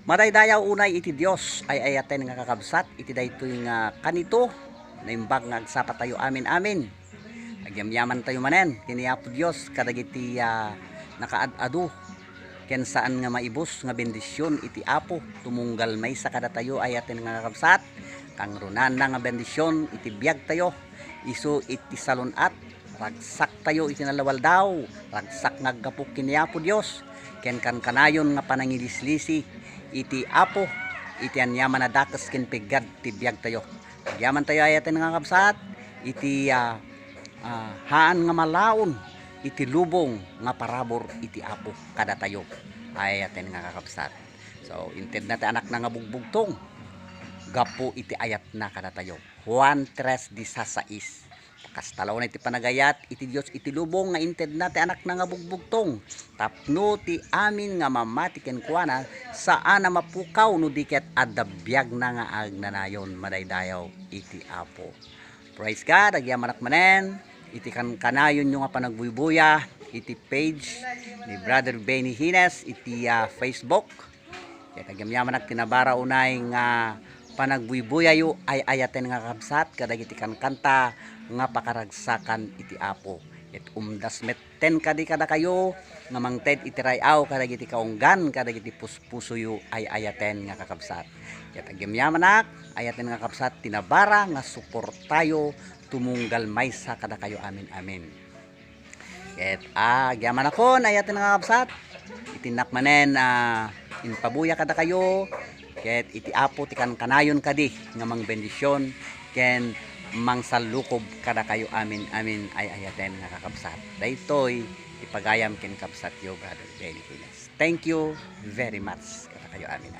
Madaydayaw unay iti Dios ay ayaten nga kakabsat iti daytoy nga kanito naimbag nga agsapat tayo amin. Agyamyaman tayo manen kini Apo Dios kadagiti nakaad-adu ken saan nga maibos nga bendisyon iti Apo tumunggal may sa kada tayo ayaten nga kakabsat kang runan nga bendisyon iti biag tayo isu iti salunat ragsak tayo iti nalawal daw ragsak nga gapok kini Apo Dios ken kan kanayon nga panangilislisi iti Apo iti anyaman na dakes ken pigad ti biag tayo agyaman tayo ayaten nga kabsat iti haan nga malaon iti lubong nga parabor iti Apo kada tayo ayaten nga kakabsat. So inted na ti anak na nga bugbugtong gapo iti ayat na kada tayo Juan 3:16 kastalaw na iti panagayat iti Dios iti lubong nga inted na ti anak na nga bugbugtong tapno ti amin nga mamati ken kuana saan na mapukaw no diket adda biag na nga agnanayon madaydayaw iti Apo. Praise God, agyaman manen iti kanayon nyo nga panagbubuya iti page ni Brother Benny Hines iti Facebook ket agyamyaman tinabara unay nga panagbubuyayo ay ayaten nga kabsat kadagiti kanta nga pakaragsakan iti Apo et umdas metten kadi kada kayo nga mangted iti rayaw kadagiti kaunggan kadagiti puspusoyo ay ayaten nga kakabsat ket agyamyaman ayaten nga kakabsat tinabara nga suportayo tumunggal maysa kada kayo amin. Ket agyaman ako na ayaten nga kakabsat itinak manen inpabuya kada kayo ket iti Apo ti kanayon kadi nga mang bendisyon ken mangsalukob kada kayo amin ay ayaten nga kakabsat daytoy ipagayam ken kabsat yo Brother Benny Hines. Thank you very much kada kayo amin.